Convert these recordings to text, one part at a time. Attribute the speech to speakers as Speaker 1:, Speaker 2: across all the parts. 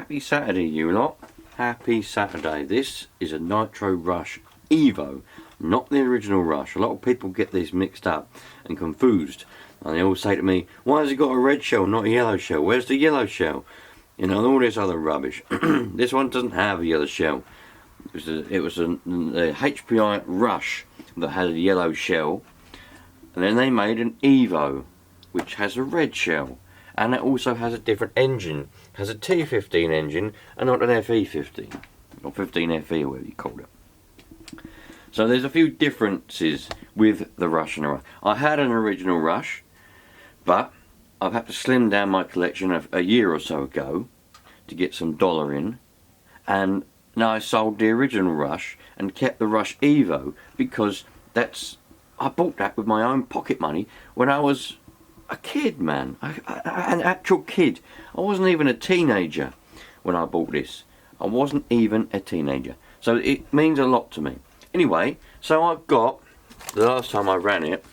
Speaker 1: Happy Saturday, you lot. Happy Saturday. This is a Nitro Rush Evo, not the original Rush. A lot of people get these mixed up and confused, and they all say to me, why has it got a red shell, not a yellow shell? Where's the yellow shell? You know, all this other rubbish. This one doesn't have a yellow shell. It was a HPI Rush that had a yellow shell, and then they made an Evo which has a red shell, and it also has a different engine. It has a T15 engine and not an FE15 or 15FE or whatever you call it. So there's a few differences with the Rush and the Rush. I had an original Rush, but I've had to slim down my collection a year or so ago to get some dollar in, and now I sold the original Rush and kept the Rush Evo because I bought that with my own pocket money when I was a kid, man. An actual kid. I wasn't even a teenager when I bought this. I wasn't even a teenager. So it means a lot to me. Anyway, so I've got, the last time I ran it,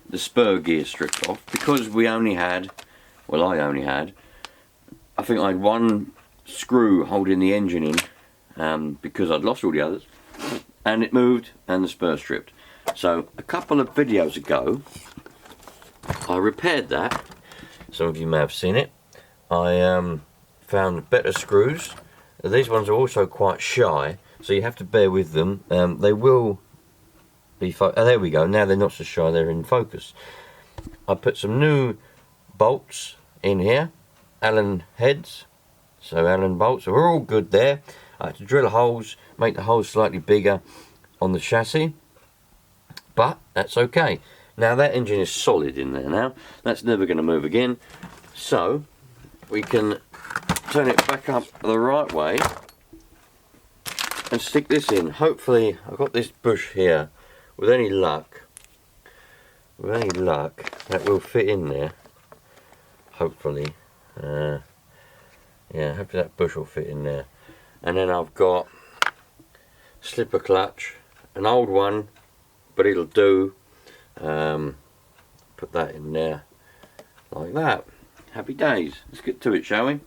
Speaker 1: the spur gear stripped off because we only had, well, I only had, I think I had one screw holding the engine in because I'd lost all the others, and it moved and the spur stripped. So a couple of videos ago I repaired that. Some of you may have seen it. I found better screws. These ones are also quite shy, so you have to bear with them. They will be there we go, now they're not so shy, they're in focus. I put some new bolts in here, Allen heads, so Allen bolts, so we're all good there. I had to drill holes, make the holes slightly bigger on the chassis, but that's okay. Now that engine is solid in there now, that's never going to move again, so we can turn it back up the right way and stick this in. Hopefully, I've got this bush here, with any luck, that will fit in there, hopefully. Yeah, hopefully that bush will fit in there. And then I've got slipper clutch, an old one, but it'll do. Put that in there like that. Happy days. Let's get to it, shall we?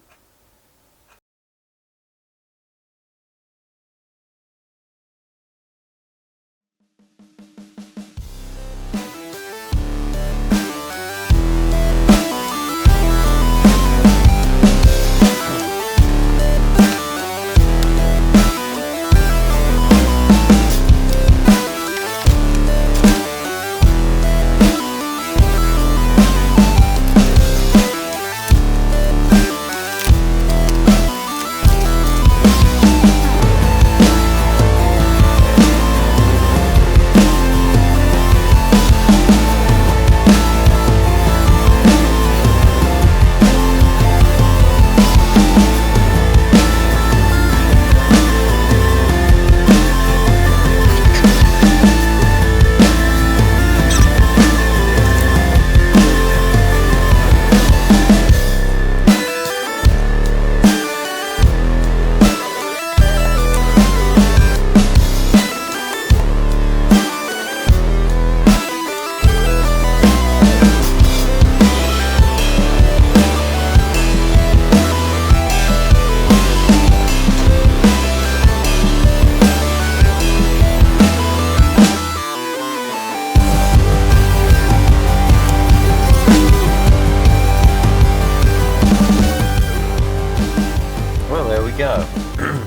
Speaker 1: Go.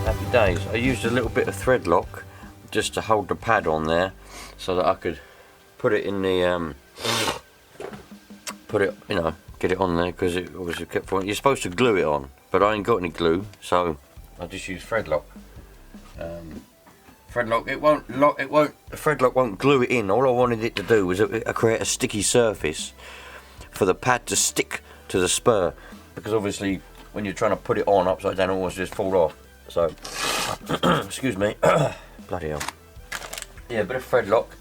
Speaker 1: Happy days. I used a little bit of thread lock just to hold the pad on there so that I could put it in the you know, get it on there, because it obviously kept falling. You're supposed to glue it on, but I ain't got any glue, so I just use thread lock. Thread lock, the thread lock won't glue it in. All I wanted it to do was create a sticky surface for the pad to stick to the spur, because obviously when you're trying to put it on upside down, it almost just fall off. So, excuse me, bloody hell. Yeah, a bit of thread lock,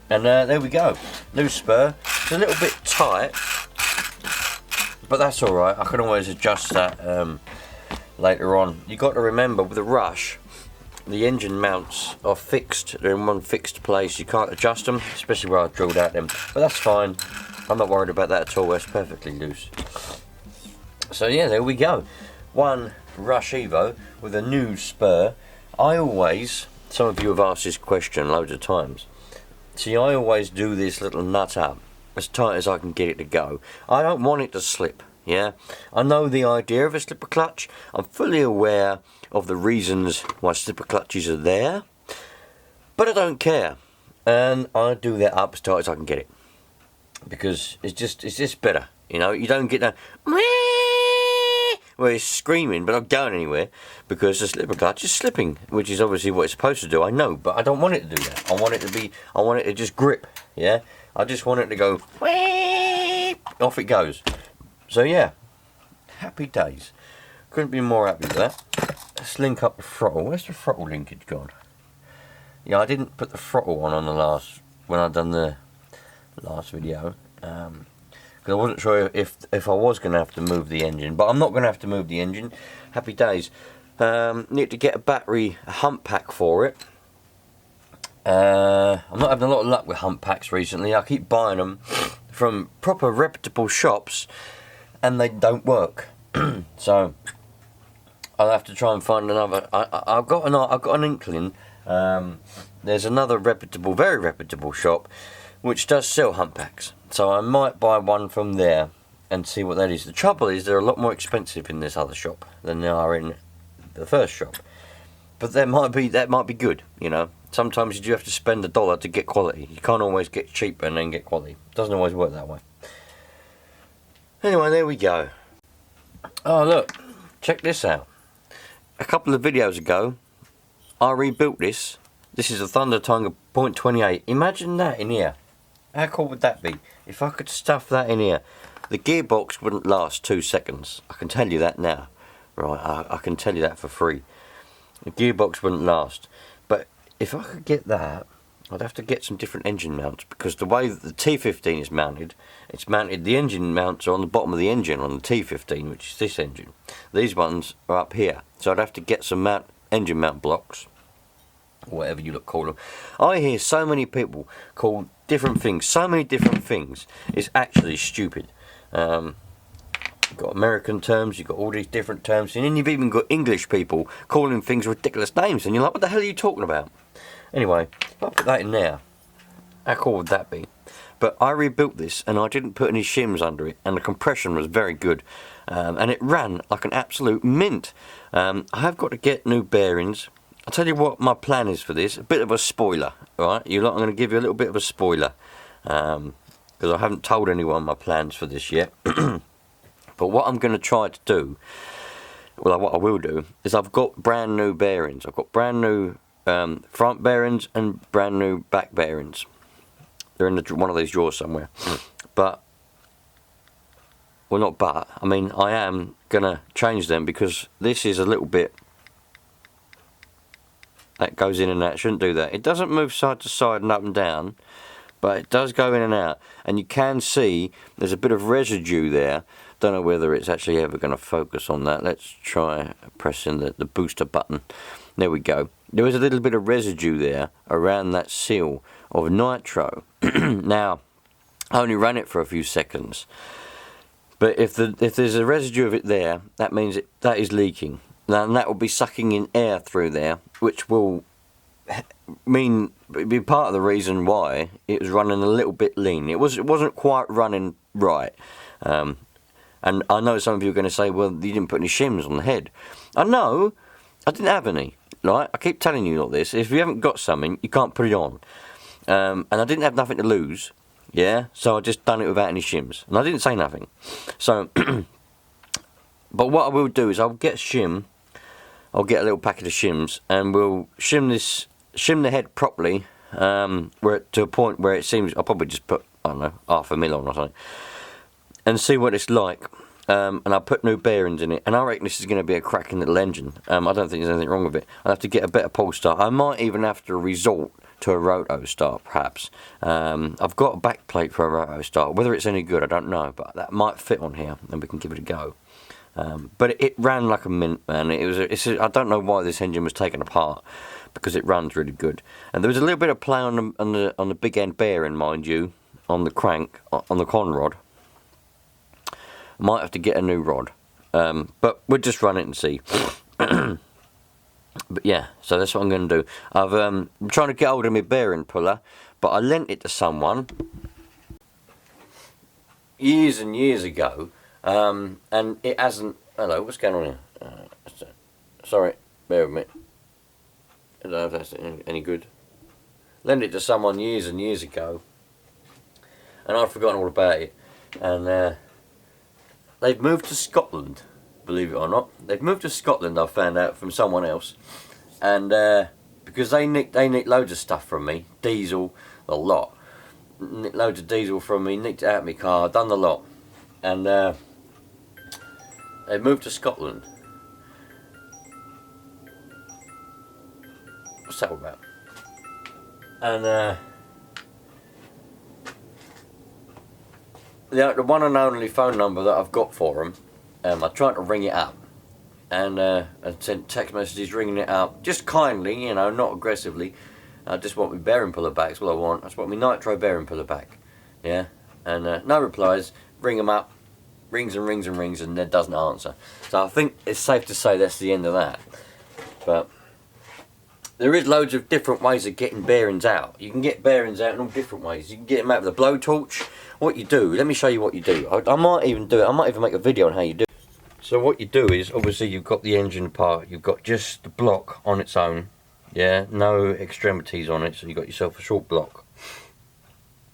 Speaker 1: and there we go. New spur. It's a little bit tight, but that's all right. I can always adjust that later on. You got to remember with the Rush, the engine mounts are fixed. They're in one fixed place. You can't adjust them, especially where I drilled out them. But that's fine. I'm not worried about that at all. It's perfectly loose. So yeah, there we go. one Rush Evo with a new spur. I always, some of you have asked this question loads of times. See, I always do this little nut up as tight as I can get it to go. I don't want it to slip, yeah? I know the idea of a slipper clutch. I'm fully aware of the reasons why slipper clutches are there, but I don't care. And I do that up as tight as I can get it. Because it's just better, you know? You don't get that where it's screaming but not going anywhere because the slipper clutch is slipping, which is obviously what it's supposed to do, I know, but I don't want it to do that. I want it to just grip, yeah? I just want it to go, off it goes. So yeah, happy days. Couldn't be more happy with that. Let's link up the throttle. Where's the throttle linkage gone? Yeah, I didn't put the throttle on the last, when I done the last video. Because I wasn't sure if I was going to have to move the engine, but I'm not going to have to move the engine. Happy days. Need to get a hump pack for it. I'm not having a lot of luck with hump packs recently. I keep buying them from proper reputable shops and they don't work. So I'll have to try and find another. I've got an inkling. There's another reputable, very reputable shop which does sell hump packs. So I might buy one from there and see what that is. The trouble is they're a lot more expensive in this other shop than they are in the first shop. But that might be good, you know. Sometimes you do have to spend $1 to get quality. You can't always get cheap and then get quality. It doesn't always work that way. Anyway, there we go. Oh look, check this out. A couple of videos ago, I rebuilt this. This is a Thunder Tiger .28. Imagine that in here. How cool would that be? If I could stuff that in here. The gearbox wouldn't last 2 seconds. I can tell you that now. Right, I can tell you that for free. The gearbox wouldn't last. But if I could get that, I'd have to get some different engine mounts, because the way that the T15 is mounted, the engine mounts are on the bottom of the engine on the T15, which is this engine. These ones are up here. So I'd have to get some engine mount blocks, whatever you call them. I hear so many people call different things, so many different things. It's actually stupid. You've got American terms, you've got all these different terms, and then you've even got English people calling things ridiculous names, and you're like, what the hell are you talking about? Anyway, if I put that in there, how cool would that be? But I rebuilt this, and I didn't put any shims under it, and the compression was very good, and it ran like an absolute mint. I have got to get new bearings. I'll tell you what my plan is for this. A bit of a spoiler, alright? I'm going to give you a little bit of a spoiler, because I haven't told anyone my plans for this yet. But what I'm going to try to do, well, what I will do, is I've got brand new bearings. I've got brand new front bearings and brand new back bearings. They're in one of these drawers somewhere. But, well, not but, I mean, I am going to change them, because this is a little bit, that goes in and out. Shouldn't do that. It doesn't move side to side and up and down, but it does go in and out, and you can see there's a bit of residue there. Don't know whether it's actually ever going to focus on that. Let's try pressing the booster button. There we go. There was a little bit of residue there around that seal of nitro. Now, I only ran it for a few seconds, but if there's a residue of it there, that means that is leaking. Now, and that will be sucking in air through there, which will be part of the reason why it was running a little bit lean. It wasn't quite running right. And I know some of you are going to say, well, you didn't put any shims on the head. I know, I didn't have any. Right? I keep telling you all this. If you haven't got something, you can't put it on. And I didn't have nothing to lose, yeah? So I just done it without any shims. And I didn't say nothing. So, but what I will do is I'll get a shim. I'll get a little packet of shims, and we'll shim the head properly, to a point where it seems, I'll probably just put, I don't know, 0.5 mil on or something, and see what it's like. And I'll put new bearings in it, and I reckon this is going to be a cracking little engine. I don't think there's anything wrong with it. I'll have to get a better pull start. I might even have to resort to a roto start, perhaps. I've got a back plate for a roto start. Whether it's any good, I don't know, but that might fit on here, and we can give it a go. But it ran like a mint, man. I don't know why this engine was taken apart, because it runs really good. And there was a little bit of play on the big end bearing, mind you, on the crank, on the con rod. Might have to get a new rod. But we'll just run it and see. But yeah, so that's what I'm going to do. I'm trying to get hold of my bearing puller, but I lent it to someone years and years ago, and it hasn't. Hello, what's going on here? Sorry, bear with me. I don't know if that's any good. Lent it to someone years and years ago, and I'd forgotten all about it. And they've moved to Scotland, believe it or not. They've moved to Scotland, I found out from someone else. And because they nicked loads of stuff from me, diesel, a lot. Nicked loads of diesel from me, nicked it out of my car, done the lot. And they moved to Scotland. What's that all about? And the one and only phone number that I've got for them, I tried to ring it up, and I sent text messages ringing it up, just kindly, you know, not aggressively. I just want my bearing puller back, that's what I want. I just want my nitro bearing puller back, yeah. And no replies. Ring them up, rings and rings and rings, and it doesn't answer. So I think it's safe to say that's the end of that. But there is loads of different ways of getting bearings out. You can get bearings out in all different ways. You can get them out with a blowtorch. What you do, let me show you what you do. I might even do it. I might even make a video on how you do it. So what you do is, obviously you've got the engine part. You've got just the block on its own. Yeah, no extremities on it. So you've got yourself a short block.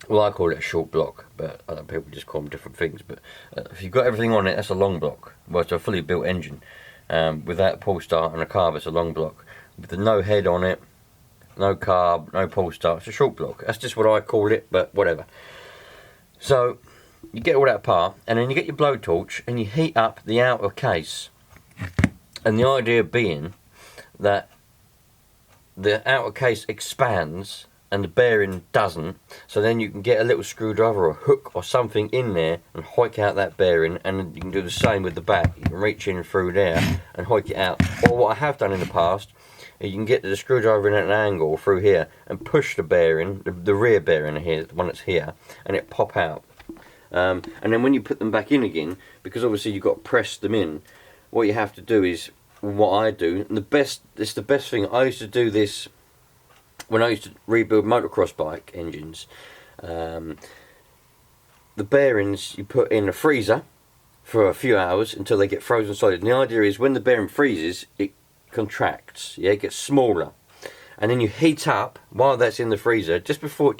Speaker 1: Well, I call it a short block, but other people just call them different things. But if you've got everything on it, that's a long block. Well, it's a fully built engine. Without a pull start and a carb, it's a long block. With the no head on it, no carb, no pull start, it's a short block. That's just what I call it, but whatever. So you get all that apart, and then you get your blowtorch and you heat up the outer case. And the idea being that the outer case expands and the bearing doesn't, so then you can get a little screwdriver or a hook or something in there and hoik out that bearing, and you can do the same with the back. You can reach in through there and hoik it out. Or what I have done in the past, you can get the screwdriver in at an angle through here and push the bearing, the rear bearing here, the one that's here, and it pop out. And then when you put them back in again, because obviously you've got to press them in, what you have to do is, what I do, and it's the best thing, I used to do this when I used to rebuild motocross bike engines. The bearings you put in a freezer for a few hours until they get frozen solid. And the idea is when the bearing freezes, it contracts, yeah, it gets smaller, and then you heat up while that's in the freezer. Just before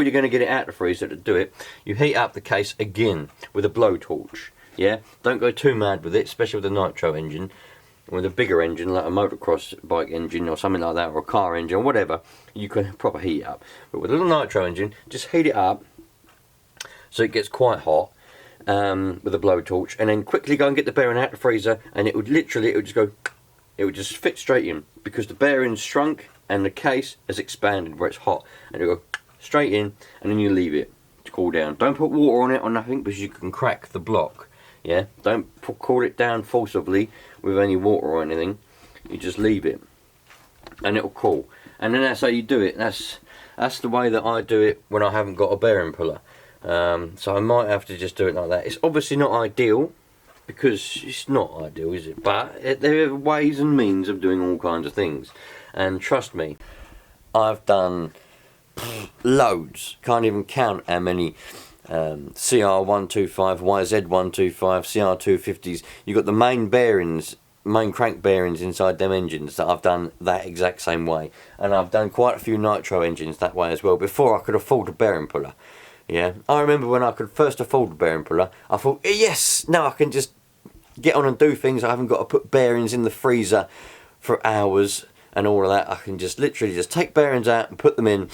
Speaker 1: you're going to get it out of the freezer to do it, you heat up the case again with a blowtorch. Yeah, don't go too mad with it, especially with a nitro engine. With a bigger engine like a motocross bike engine or something like that, or a car engine or whatever, you can proper heat it up. But with a little nitro engine, just heat it up so it gets quite hot with a blowtorch, and then quickly go and get the bearing out of the freezer, and it would just go. It would just fit straight in because the bearing's shrunk and the case has expanded where it's hot, and it'll go straight in, and then you leave it to cool down. Don't put water on it or nothing because you can crack the block. Yeah, don't cool it down forcibly with any water or anything. You just leave it and it'll cool, and then that's how you do it. That's the way that I do it when I haven't got a bearing puller. So I might have to just do it like that. It's obviously not ideal, because it's not ideal, is it? But there are ways and means of doing all kinds of things, and trust me, I've done loads. Can't even count how many CR125, YZ125, CR250s. You've got the main bearings, main crank bearings inside them engines that I've done that exact same way, and I've done quite a few nitro engines that way as well before I could afford a bearing puller. Yeah, I remember when I could first afford a bearing puller, I thought, yes, now I can just get on and do things. I haven't got to put bearings in the freezer for hours and all of that. I can just literally just take bearings out and put them in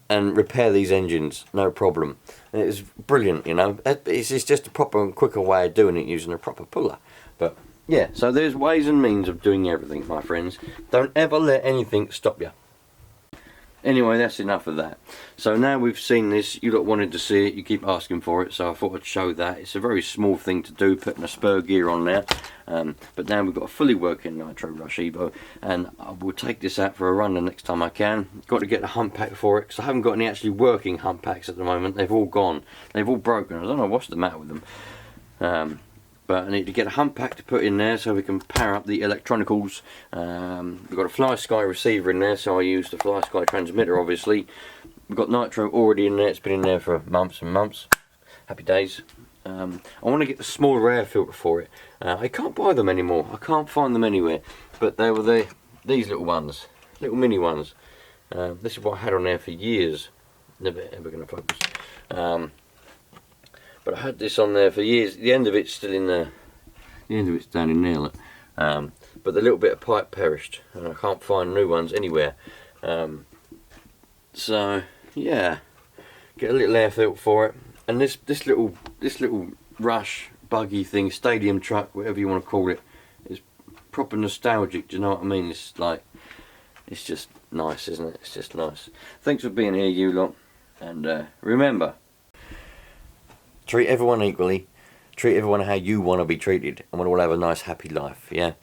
Speaker 1: and repair these engines, no problem. And it was brilliant, you know. It's just a proper and quicker way of doing it using a proper puller. But yeah, so there's ways and means of doing everything, my friends. Don't ever let anything stop you. Anyway, that's enough of that. So now we've seen this, you lot wanted to see it, you keep asking for it, so I thought I'd show that. It's a very small thing to do, putting a spur gear on there. But now we've got a fully working Nitro Rush Evo, and I will take this out for a run the next time I can. Got to get a hump pack for it, because I haven't got any actually working hump packs at the moment. They've all gone. They've all broken. I don't know what's the matter with them. but I need to get a hump pack to put in there so we can power up the electronicals. We've got a Fly Sky receiver in there, so I use the Fly Sky transmitter obviously. We've got nitro already in there, it's been in there for months and months. Happy days. I want to get the smaller air filter for it. I can't buy them anymore, I can't find them anywhere, but they were these little ones, little mini ones. This is what I had on there for years. Never ever going to focus. But I had this on there for years. The end of it's still in there. The end of it's down in there. Look. But the little bit of pipe perished, and I can't find new ones anywhere. So yeah, get a little air filter for it. And this little Rush buggy thing, stadium truck, whatever you want to call it, is proper nostalgic. Do you know what I mean? It's like, it's just nice, isn't it? It's just nice. Thanks for being here, you lot. And remember, treat everyone equally, treat everyone how you want to be treated, and we'll all have a nice happy life, yeah?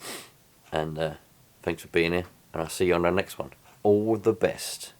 Speaker 1: And thanks for being here, and I'll see you on the next one. All the best.